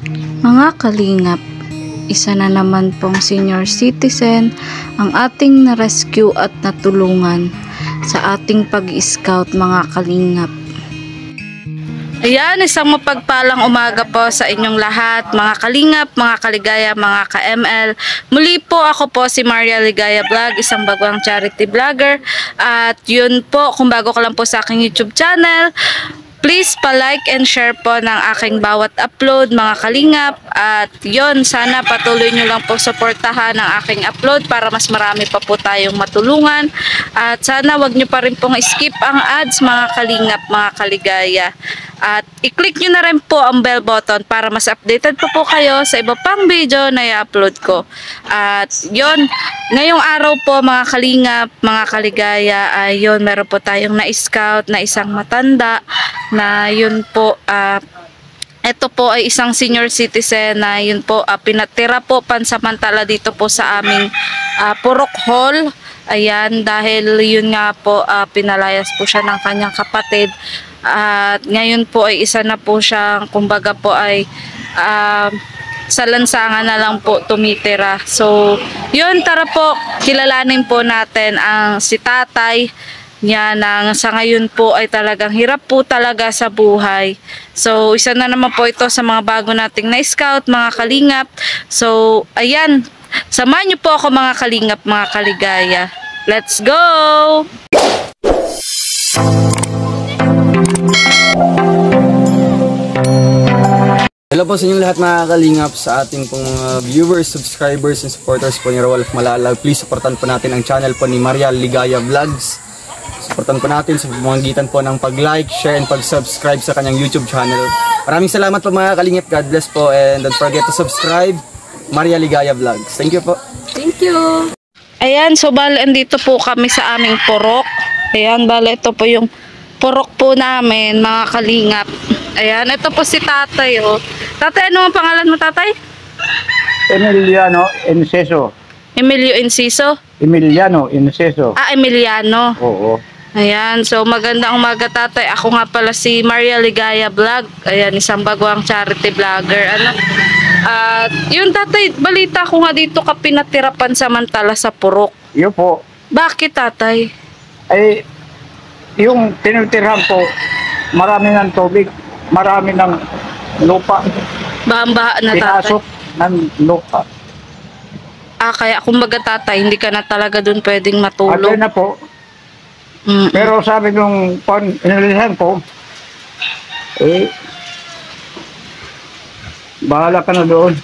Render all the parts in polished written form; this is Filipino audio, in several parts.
Mga kalingap, isa na naman pong senior citizen ang ating na-rescue at natulungan sa ating pag-scout mga kalingap. Ayan, isang mapagpalang umaga po sa inyong lahat, mga kalingap, mga kaligaya, mga ka-ML. Muli po, ako po si Maria Ligaya Vlog, isang bagong charity vlogger. At yun po, kung bago ka lang po sa aking YouTube channel, please pa-like and share po ng aking bawat upload mga kalingap. At yun, sana patuloy nyo lang po suportahan ang aking upload para mas marami pa po tayong matulungan. At sana wag nyo pa rin pong skip ang ads mga kalingap, mga kaligaya. At i-click nyo na rin po ang bell button para mas updated po kayo sa iba pang video na i-upload ko. At yun, ngayong araw po mga kalingap, mga kaligaya, ayun, meron po tayong na-scout na isang matanda na yun po, ito po ay isang senior citizen na yun po, pinatira po pansamantala dito po sa aming Purok Hall. Ayan, dahil yun nga po, pinalayas po siya ng kanyang kapatid. At ngayon po ay isa na po siyang, kumbaga po ay sa lansangan na lang po tumitira. So, yun, tara po, kilalanin po natin ang si tatay niya na sa ngayon po ay talagang hirap po talaga sa buhay. So, isa na naman po ito sa mga bago nating na-scout, mga kalingap. So, ayan, samahan niyo po ako mga kalingap, mga kaligaya. Let's go! Hello po sa inyong lahat mga kalingap, sa ating pong viewers, subscribers, and supporters po ni Rawalf Malalag. Please supportan po natin ang channel po ni Maria Ligaya Vlogs. Supportan po natin sa pamamagitan po ng pag-like, share, and pag-subscribe sa kanyang YouTube channel. Maraming salamat po mga kalingap. God bless po, and don't forget to subscribe Maria Ligaya Vlogs. Thank you po. Thank you. Ayan, so bale, andito po kami sa aming purok. Ayan, bale, ito po yung purok po namin, mga kalingap. Ayan, ito po si tatay, oh. Tatay, ano ang pangalan mo, tatay? Emiliano Inceso. Emilio Enciso? Emiliano Inceso. Emiliano. Oo. Ayan, so magandang umaga, tatay. Ako nga pala si Maria Ligaya Vlog. Ayan, isang bagong charity vlogger. Ano? At yun, tatay, balita ko nga dito ka pinatira pansamantala sa purok. Yun po. Bakit, tatay? Ay, yung tinutirahan po, marami ng tubig, marami ng lupa. Baha-baha na, tatay. Pinasok ng lupa. Kaya kumbaga, tatay, hindi ka na talaga dun pwedeng matulog. At na po. Pero sabi nung inalisan ko, bahala ka na doon.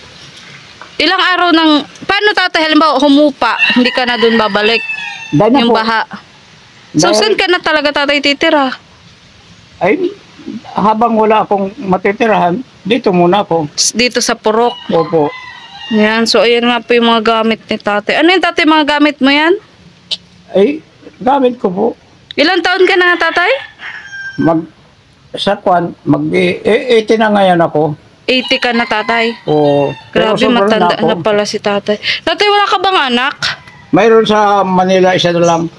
Ilang araw nang, paano, tatay, halimbawa humupa, hindi ka na dun babalik? Dahil Yung po, baha. So, saan ka na talaga, tatay, titira? ay, habang wala akong matitirahan, dito muna ako. Dito sa purok. Opo. Yan, so ayan nga po yung mga gamit ni tatay. Ano yung tatay, mga gamit mo yan? Ay, gamit ko po. Ilang taon ka na, tatay? Mag-80 na ngayon ako. 80 ka na, tatay. Oo. Grabe, sobrang matanda ako. na pala si tatay. Tatay, wala ka bang anak? Mayroon sa Manila, isa na lang.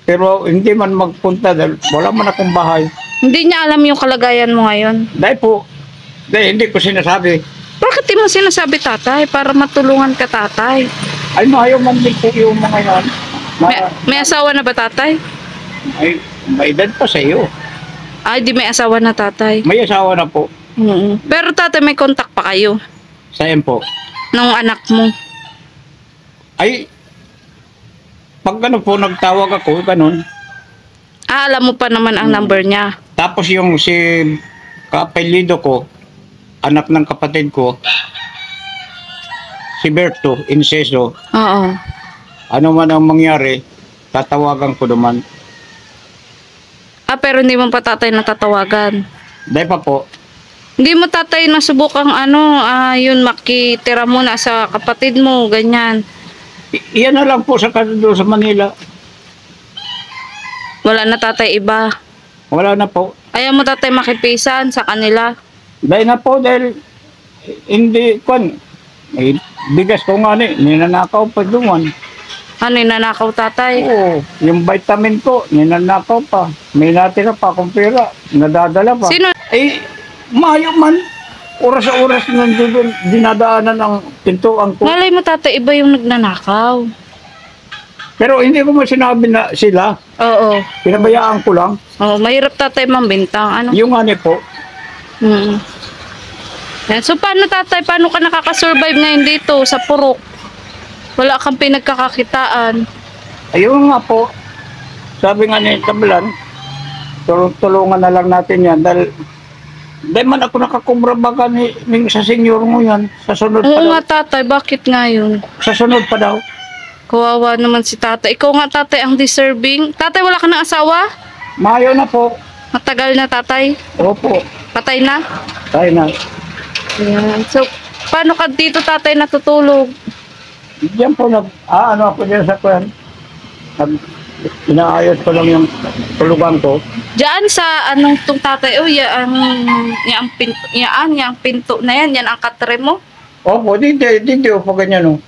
Pero hindi man magpunta dahil wala man akong bahay. Hindi niya alam yung kalagayan mo ngayon. Dahil hindi ko sinasabi. Bakit di mo sinasabi, tatay? Para matulungan ka, tatay. Ay, maayaw man din po yung mga yan. May asawa na ba, tatay? Ay, may edad pa sa iyo. Ay, di may asawa na, tatay. May asawa na po. Pero, tatay, may contact pa kayo Saan po? nung anak mo. Ay, pag ano po, nagtawag ako, ganun. Alam mo pa naman ang number niya. Tapos yung si kapelido ko, anak ng kapatid ko, si Berto Inceso, Oo. ano man ang mangyari, tatawagan ko naman. Pero hindi mo pa, tatay, natatawagan. Dahil pa po, Hindi mo, tatay, nasubukang yun, makitira mo na sa kapatid mo, ganyan. iyan na lang po sa kanto sa Manila. Wala na, tatay, iba. Wala na po. Ayaw mo, tatay, makipisan sa kanila. Dahil na po, dahil hindi, bigas ko nga ninanakaw pa doon. Ano, nanakaw, tatay? Oo, yung vitamin ko, ninanakaw pa. May natira pa akong pera, nadadala pa. Sino? Eh, mayo man. oras sa oras nandun dinadaanan ang pintuan ko. Malay mo tatay, iba yung nagnanakaw. Pero hindi ko mo sinabi na sila. Oo. Pinabayaan ko lang. Oo, mahirap tatay mambintang. Ano? Yung ani po. Mm. Yan. So paano tatay, paano ka nakakasurvive ngayon dito sa Purok? Wala kang pinagkakakitaan. Ayun nga po. Sabi nga ni Tablan, tulungan na lang natin yan. Dahil man ako nakakumra baka ni sa senior mo yan. Sa sunod pa Oo daw. nga tatay, bakit ngayon? Sa sunod pa daw. Kawawa naman si tatay. Ikaw nga tatay ang deserving. Tatay, wala ka ng asawa? Mayo na po. Matagal na tatay? Opo. Patay na? Tayo na. Yan. So, paano ka dito tatay natutulog? Diyan po ano ako dyan sa kwan. Inaayos ko lang yung tulugan ko. Diyan sa anong tong tatay, oh, yung pinto na yan, yan ang katre mo? Opo, dito po ganyan o.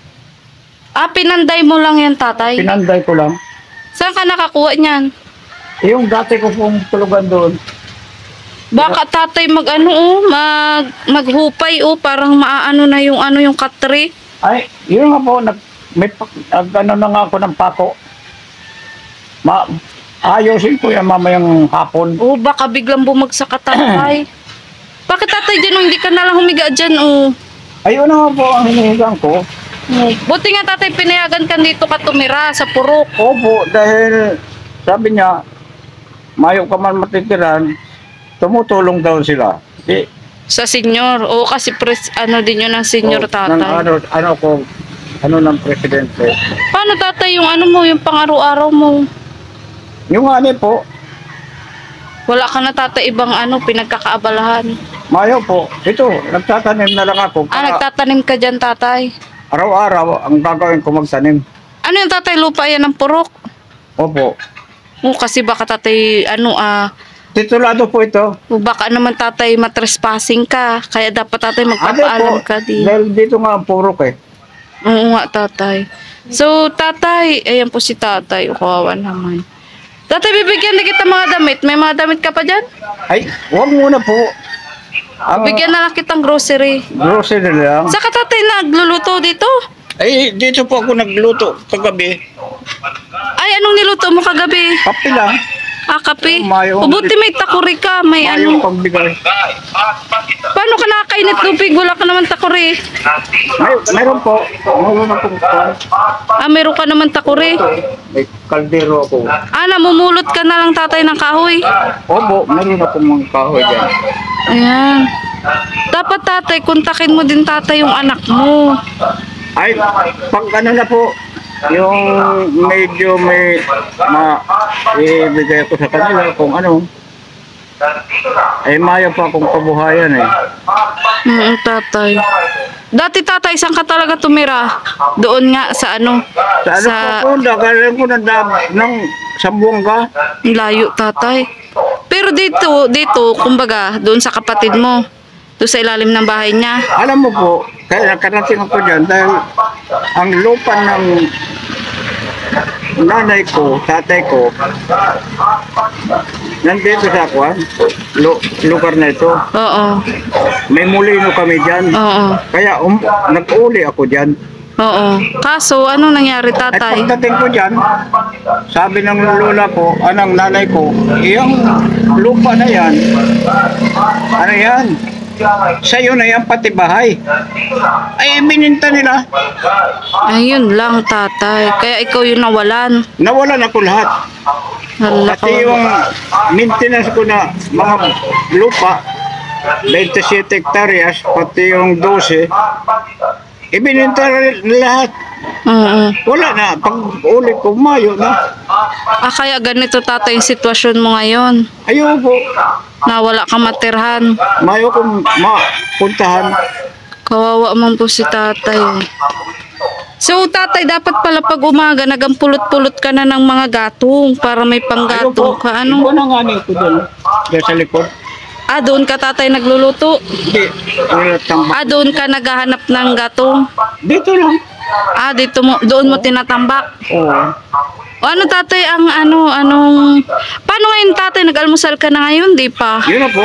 Ah, pinanday mo lang yan tatay? Pinanday ko lang. Saan ka nakakuha niyan? Yung dati ko pong tulugan doon. Baka tatay maghupay parang maaano na yung yung katre. Ay, yun nga po, ano na nga ako ng pako. Ayosin ko yan mamayang hapon. Oh, baka biglang bumagsak ka tatay. Bakit tatay dyan, hindi ka nalang humiga dyan, Ayun na nga po ang hinihigang ko. Buti nga tatay, pinayagan ka dito ka tumira sa Purok. Opo, dahil sabi niya, mayo ka man matitiran, tumutulong daw sila. Sa senior. Oo, kasi din yun ng senior tatay. Ng presidente. Paano tatay yung yung pang-araw-araw mo? Yung ani po, Wala ka na tatay ibang pinagkakaabalahan. mayo po. Ito, nagtatanim na lang ako. Nagtatanim ka dyan tatay. Araw-araw, ang gagawin ko magtanim. Ano yung tatay, lupa yan ng Purok? Opo. Kasi baka tatay, Titulado po ito. baka naman tatay matrespassing ka. Kaya dapat tatay magpapaalam ka di. Dahil dito nga ang purok eh. Oo nga tatay. So tatay, ayan po si tatay. Kawawa naman. Tatay, bibigyan na kita mga damit. May mga damit ka pa dyan? Ay, huwag muna po. Bigyan na lang kitang grocery. Grocery lang. Saka tatay nagluluto dito? Ay, dito po ako nagluto kagabi. Ay, anong niluto mo kagabi? Kape lang. Kape. Mayo. Buti may takuri ka. May Mayong pagbigay. Paano ka nakakainit tubig? Wala ka naman takuri. Mayroon po. Mayroon akong pan. Meron ka naman takuri. May kaldero ako. Namumulot ka na lang tatay ng kahoy. Opo, mayroon akong mga kahoy dyan. Ayan. Dapat tatay, kontakin mo din tatay yung anak mo. Ay, pag na po, yung medyo ibigay ko sa kanila kung ay maya pa akong kabuhayan eh. Tatay. Dati tatay, saan ka talaga tumira? Doon nga sa Sa po, dagalan ko ng Sambuanga. Layo tatay. Pero dito, kumbaga, doon sa kapatid mo. Doon sa ilalim ng bahay niya. Alam mo po, kaya nakarating ako dyan dahil ang lupa ng nanay ko, tatay ko, nandito sa lugar na ito. Oo. May mulino kami dyan. Oo. Kaya nag-uli ako dyan. Oo. Kaso, ano nangyari At tatay? pagdating ko dyan, sabi ng lola ko, anong nanay ko, yung lupa na yan, ano yan? Sa'yo na yan pati bahay. Ay, bininta nila. Ayun lang tatay. Kaya ikaw yung nawalan. Nawalan ako lahat. Hala, Pati yung maintenance ko na mga lupa, 27 hektaryas, pati yung 12, ibininta na lahat. Wala na. Pag uli ko, mayo na. Kaya ganito tatay yung sitwasyon mo ngayon. Ayaw po. Nawala kang matirhan. Mayo ko mapuntahan. Kawawa man po si tatay. So tatay, dapat pala pag umaga nagampulot-pulot ka na ng mga gatong para may panggatong ka. Ito na nga ko doon. Diyan sa likod. Doon ka tatay nagluluto? Hindi. Doon ka naghahanap ng gatong? Dito lang. Doon mo tinatambak? Oo. O ano tatay ang paano ngayon tatay, nag-almusal ka na ngayon, di pa? Yun na po.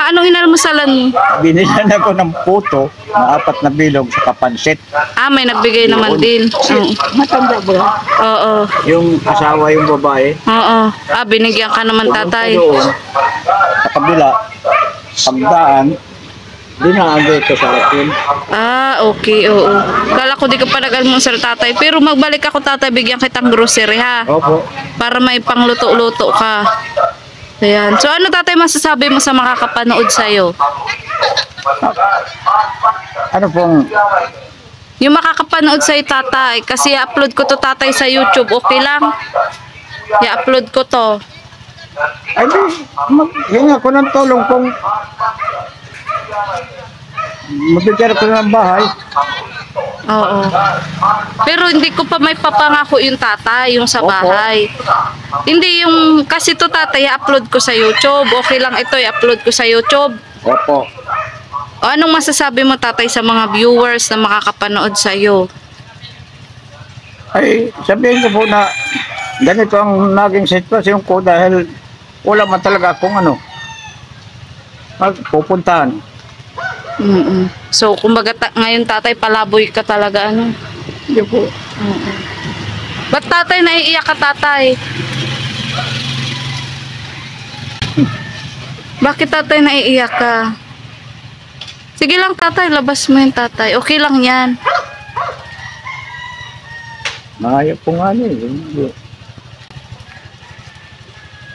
Anong inalmusalan mo? Binilhan ako ng puto na 4 na bilog sa kapansit. May nagbigay naman din. Matanda ba? Oo. Yung asawa yung babae. Oo. Binigyan ka naman tatay. Doon, sa kabila, pagdaan, dinaagay ko sa akin. Okay, oo. Kala ko di ka pa nag-almusal tatay. Pero magbalik ako tatay, bigyan kitang grocery ha. Opo. Para may pangluto-luto ka. Ayan. So ano tatay masasabi mo sa makakapanood sa'yo? Ano pong, Yung makakapanood sa'yo tatay, kasi i-upload ko to tatay sa YouTube, okay lang? I-upload ko to. ay di, maghinga ko ng tulong kung mabigyan ko ng bahay. Oo. Pero hindi ko pa may papangako yung tatay, yung sa bahay. Hindi yung, kasi to tatay, i-upload ko sa YouTube. Okay lang ito, i-upload ko sa YouTube. Opo. O anong masasabi mo tatay sa mga viewers na makakapanood sa'yo? Ay, sabihin ko po na ganito ang naging sitwasyon ko dahil wala man talaga akong magpupuntahan. So, kumbaga ngayon tatay, palaboy ka talaga, Hindi po. Ba't tatay, naiiyak ka tatay? Bakit tatay naiiyak ka? Sige lang tatay, labas mo yung tatay. Okay lang yan. Mahayap po nga niya.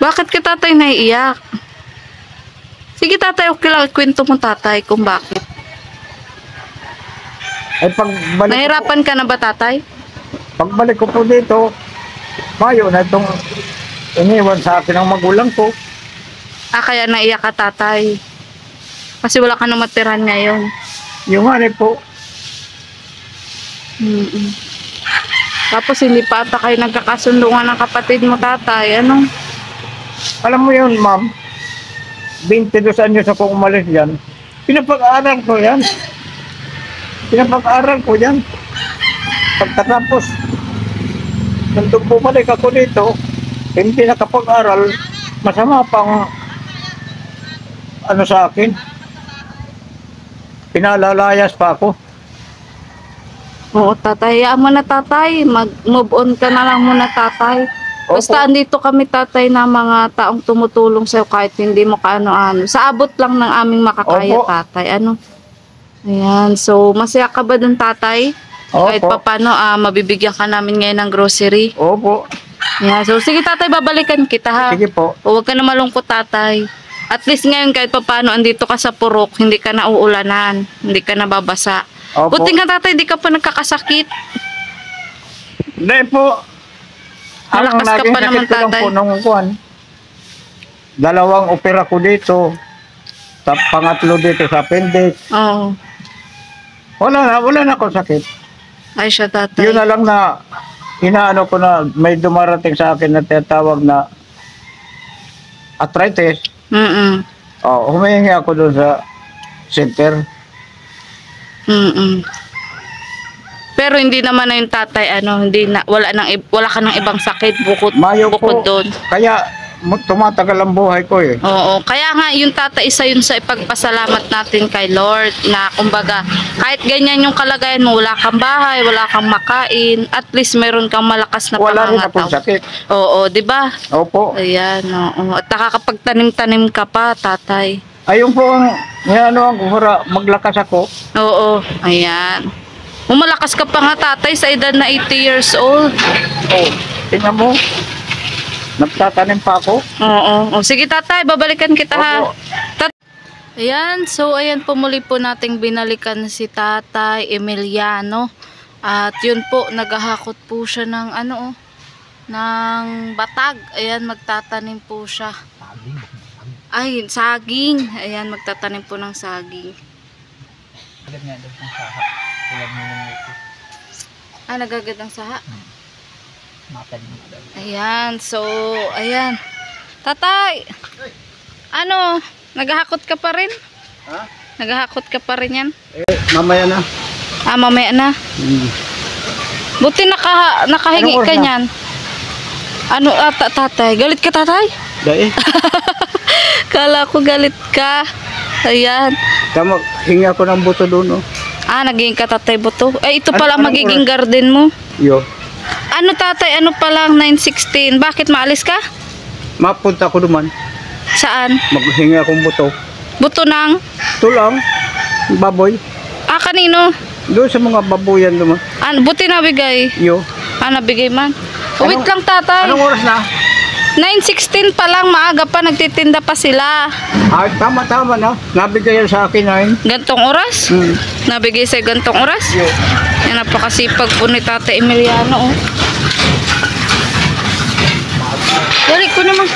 Bakit ka tatay naiiyak? Sige tatay, okay lang. Kwento mo tatay kung bakit. Ay, pagbalik Nahirapan ka na ba tatay? pagbalik ko po dito, mayo na itong iniwan sa akin ng magulang ko. Kaya naiyak ka tatay. Kasi wala ka na matiran ngayon. Yung po, Tapos hindi pa ata kayo nagkakasundungan ng kapatid mo tatay. alam mo yun, ma'am, 22 anyos ako umalis yan. Pinapag-aral ko yan. Pagkatapos, nandun bumalik ako dito, hindi nakapag-aral, masama pang sa akin. Pinalalayas pa ako. Oo tatay, hayaan mo na tatay. Mag-move on ka na lang muna tatay. Basta andito kami tatay na mga taong tumutulong sa'yo kahit hindi mo kaano-ano. Sa abot lang ng aming makakaya tatay. Ayan, so masaya ka ba dun tatay? Kahit papano, mabibigyan ka namin ngayon ng grocery. Opo. Yeah, so sige tatay, babalikan kita ha. Sige po. Huwag ka na malungkot tatay. At least ngayon kahit papano andito ka sa purok, hindi ka na uulanan, hindi ka na babasa. Opo. Buti nga tatay, di ka pa nagkakasakit. Hindi po. Malakas ka pa naman tatay. Po nung dalawang opera ko dito. Sa pangatlo dito sa appendix. Oo. Wala na akong sakit. Ay siya tatay. Yun na lang na inaano ko na may dumarating sa akin na tinatawag na arthritis. Humihingi ako doon sa center. Pero hindi naman na yung tatay hindi na wala ka ng ibang sakit bukod doon. Kaya tumatagal ang buhay ko eh. Oo, kaya nga yung tatay isa yun sa ipagpasalamat natin kay Lord na kumbaga kahit ganyan yung kalagayan mo, wala kang bahay, wala kang makain, at least meron kang malakas na wala rin pangangataw. akong sakit. Oo, 'di ba? Opo. Ayan, oo. At nakakapagtanim-tanim ka pa, tatay. Ayun po ang ko para maglakas ako. Oo, ayan. Malakas ka pa nga tatay sa edad na 80 years old. Oh, tingnan mo. Nagtatanim pa ako. Oo. Sige tatay, babalikan kita ha. Opo. Ayan, so ayan po muli po nating binalikan si Tatay Emiliano. At yun po, naghahakot po siya ng ng batag. Ayan, magtatanim po siya. Ay, saging. Ayan, magtatanim po ng saging. Nagagad ang saha. Ayan, so, ayan. Tatay, naghahakot ka pa rin? Ha? Naghahakot ka pa rin yan? Mamaya na. Mamaya na. Buti nakahingi ka niyan. Ano ata tatay? Galit ka tatay? Dahil, Kala ko galit ka. Ayan. tama, hinga ko ng buto doon, oh. Naging ka tatay buto. Ay, ito pala Anong magiging oras? garden mo. Yo. Ano tatay? Ano pa lang 9:16? Bakit maalis ka? Mapunta ko duman. Saan? Maghinga akong buto. Buto ng? Ito lang, baboy. Kanino? Doon sa mga baboyan duman. Buti nabigay. Yo. Nabigay man. Wait Anong- lang tatay. Anong oras na? 9:16 pa lang, maaga pa, nagtitinda pa sila. Tama na. Nabigay yan sa akin na yun. Gantong oras? Nabigay sa gantong oras? Yo. Yan, napakasipag po ni Tate Emiliano, oh. Dali ko naman.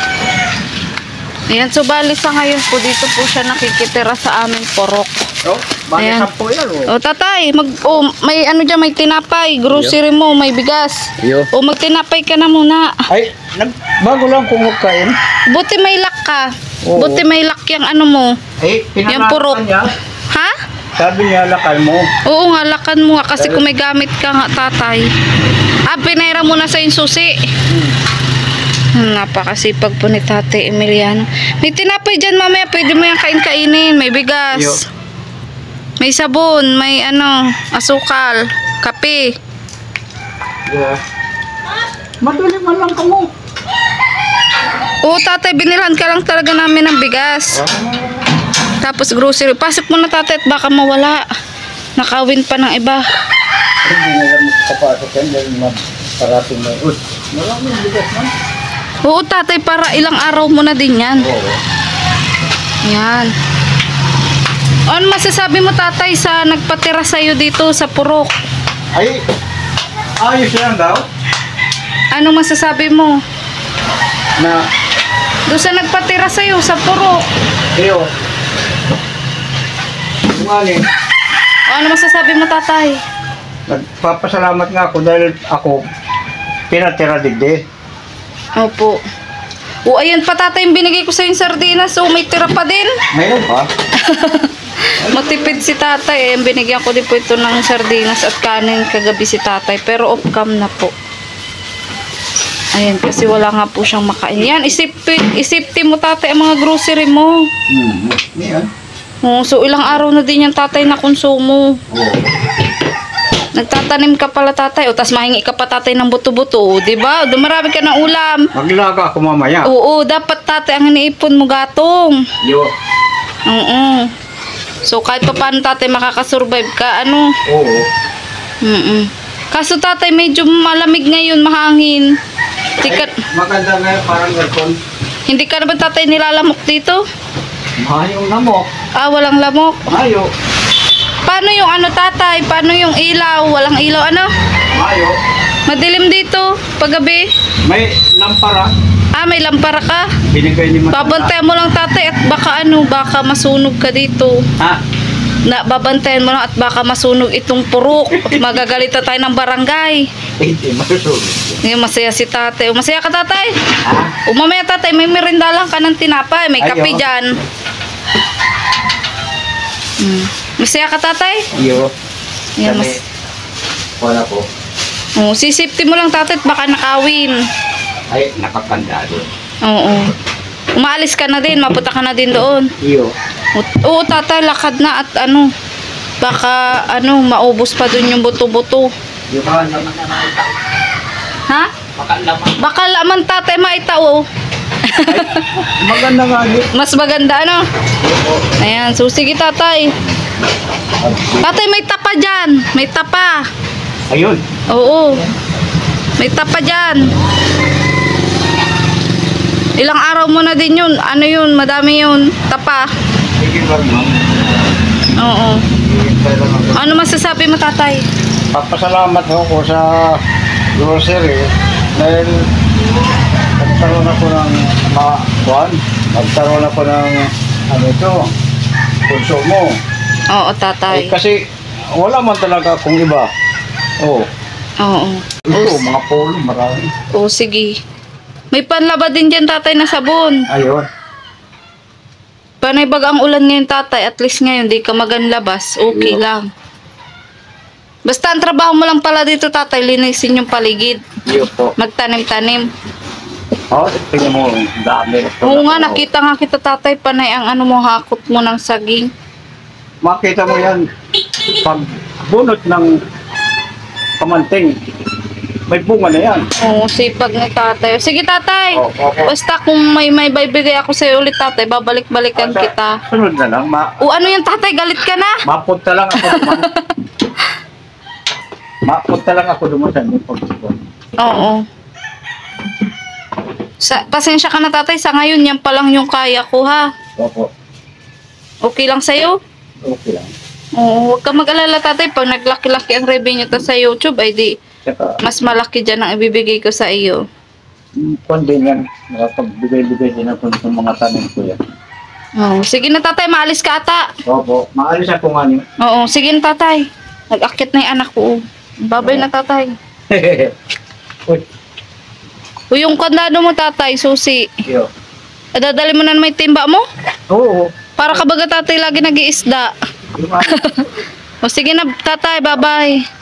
Ayan, so bali sa ngayon po, dito po siya nakikitira sa aming porok. Oh, bali Ayan. 10 yan, oh. O tatay, may ano dyan, may tinapay, grocery mo, may bigas. Yo. O magtinapay ka na muna. Ay, bago lang kung magkain. Buti may lock ka. Oo. Buti may lock yung ano mo. Eh, Yung purok. niya. Ha? Sabi niya, lakal mo. Oo nga, lakan mo nga kasi kung may gamit ka nga tatay. Pinaira mo na sa yung susi. Napakasipag po ni Tate Emiliano. May tinapay dyan mamaya, pwede mo yung kain-kainin. May bigas. Yo. May sabon, may asukal, kape. Yeah. Madali man lang ka mo. Oo tatay, binilhan ka lang talaga namin ng bigas. Tapos grocery. Pasok mo na tatay at baka mawala. Nakawin pa ng iba. Hindi na lang kapasok yan dahil parating na. Uy, maraming bigas man. Oo tatay, para ilang araw mo na din yan. Oo. Yan. Ano masasabi mo tatay sa nagpatira sa'yo dito sa purok? Ay, ayos yan daw. Ano masasabi mo? Na, Doon sa nagpatira sa'yo sa purok. iyo. Kumali, Ano masasabi mo tatay? nagpapasalamat nga ako dahil ako pinatira digdi. Opo. O ayun pa tatay, yung binigay ko sa'yo yung sardinas. So may tira pa din. Mayroon pa? Matipid si tatay. Eh. Binigyan ko din po ito ng sardinas at kanin kagabi si tatay. Pero off-cam na po. Ayan, kasi wala nga po siyang makain. Yan, isipti mo tatay ang mga grocery mo. Yan. So ilang araw na din yung tatay na konsumo. Oo. Nagtatanim ka pala tatay. O tas mahingi ka pa tatay ng buto-buto. O, diba? Dumarami ka ng ulam. Maglaga ako mamaya. Oo, dapat tatay ang iniipon mo gatong. Yo. Oo. So kahit pa paano tatay makakasurvive ka, ano? Oo. Kaso tatay medyo malamig ngayon, mahangin. Ay, maganda nga parang aircon. Hindi ka naman tatay nilalamok dito? Mahayong namok. Walang lamok. Mayo. Paano yung ano tatay? Paano yung ilaw? Walang ilaw ano? Mayo. Madilim dito, paggabi. May lampara. May lampara ka. Binigay ni Matanda. Babantayan mo lang tatay at baka masunog ka dito. Ha? Babantayan mo lang at baka masunog itong purok. Magagalitan tayo ng barangay. Hindi, masusunod. Ngayon masaya si tatay. Masaya ka tatay? Ha? Mamaya tatay, may merinda lang ka ng tinapay. May Ay, kape oh. dyan. Masaya ka tatay? Iyo. Yan, Wala po. sisipti mo lang tatay at baka nakawin. Ay, nakapanda doon. Oo. Umaalis ka na din, mapunta ka na din doon. Iyo. Oo tatay, lakad na at baka maubos pa doon yung buto-buto. Yung baka naman na maitaw. Ha? Baka naman. Baka laman tatay maitaw. Ay, maganda nga din. Mas maganda Ayan, so sige tatay. Tatay, may tapa dyan. May tapa. Ayun. Oo. May tapa dyan. Ilang araw mo na din yun. Ano yun? Madami yun. Tapa. Sige ba, ma'am? Oo. Hihintay lang ako. Ano masasabi mo tatay? Papasalamat ako sa grocery dahil nagkaroon ako ng nagkaroon ako ng konsumo. Oo tatay. Kasi wala man talaga akong iba. Oo. Oo. Ito, mga polo, marami. Oo, sige. May panlaba din dyan tatay na sabon. Ayun. Panay bagang ulan ngayon tatay, at least ngayon di ka maganlabas, okay Ayun. lang. Basta ang trabaho mo lang pala dito tatay, linisin yung paligid. Iyo po. Magtanim-tanim. Oh, tingnan mo, ang dami. Oo nga, nakita nga kita tatay, panay ang ano mo, hakot mo ng saging. Makita mo yan, pag bunot ng kamanting, may bunga na yan. Oo, sipag ni tatay. Sige tatay, Opo. basta kung may bibigay ako sa'yo ulit tatay, babalik-balikan Basta, kita. Sunod na lang, O ano yung tatay, galit ka na? mapunta lang ako duman. Mapunta lang ako duman sa inyo pag-ipon. Oo. Pasensya ka na tatay, sa ngayon yan pa lang yung kaya ko ha. Opo, Okay lang sa'yo? okay lang. Oo, huwag ka mag-alala tatay, pag naglaki-laki ang revenue to sa YouTube, ay di, Saka, mas malaki dyan ang ibibigay ko sa iyo. kung din yan, nakapagbigay-bigay din ako ng mga tanim ko yan. Oo, sige na tatay, maalis ka ata. Opo, maalis ako nga niyo. Oo, sige na tatay. Nag-akit na yung anak ko. Babay na tatay. Uy, O yung kandado mo tatay, susi. yo. Dadali mo na may timba mo? Oo, Para kabaga tatay lagi nag-iisda. yung ano, O sige na tatay, bye-bye.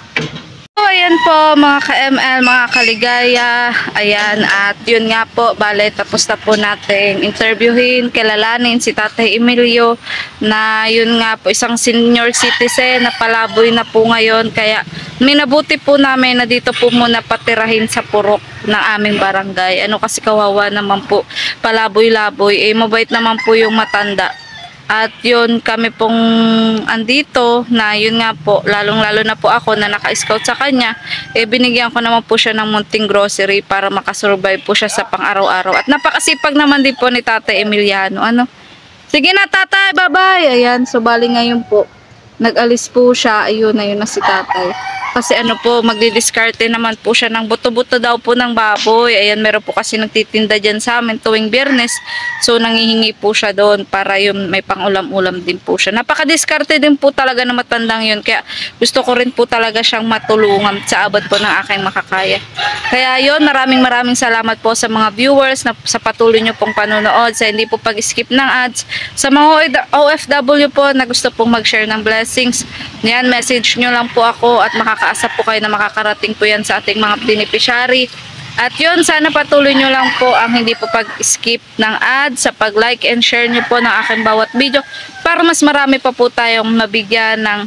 So, ayan po mga ka-ML, mga kaligaya. Ayan, at yun nga po, bale, tapos na po nating interviewin, kilalanin si Tatay Emilio na yun nga po, isang senior citizen na palaboy na po ngayon. Kaya minabuti po namin na dito po muna patirahin sa purok ng aming barangay. Ano kasi kawawa naman po, palaboy-laboy. Eh, mabait naman po yung matanda. At yun, kami pong andito na yun nga po, lalong-lalo na po ako na naka-scout sa kanya, eh binigyan ko naman po siya ng munting grocery para makasurvive po siya sa pang-araw-araw. At napakasipag naman din po ni Tatay Emiliano. Ano? Sige na tatay, bye-bye! Ayan, so bali ngayon po, nag-alis po siya, ayun na yun na si tatay. Kasi ano po, magdi-discarte naman po siya ng buto-buto daw po ng baboy. Ayan, meron po kasi nagtitinda dyan sa amin tuwing Biyernes. So, nangihingi po siya doon para yung may pang-ulam-ulam din po siya. Napaka-discarte din po talaga na matandang yun. Kaya gusto ko rin po talaga siyang matulungan sa abot po ng aking makakaya. Kaya yun, maraming salamat po sa mga viewers na sa patuloy nyo pong panonood, sa hindi po pag-skip ng ads. Sa mga OFW po na gusto pong mag-share ng blessings, yan, message nyo lang po ako at makakaasa po kayo na makakarating po yan sa ating mga beneficiary. At yun, sana patuloy nyo lang po ang hindi po pag-skip ng ads, sa pag-like and share nyo po ng aking bawat video para mas marami pa po tayong mabigyan ng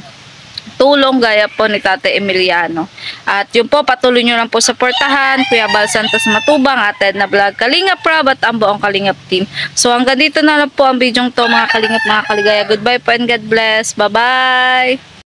tulong gaya po ni Tate Emiliano. At yun po, patuloy nyo lang po suportahan Kuya Bal Santos Matubang, Ate Edna Vlog, Kalingap Prab at ang buong Kalingap team. So hanggang dito na lang po ang video to mga Kalingap, mga Kaligaya. Goodbye po and God bless. Bye-bye!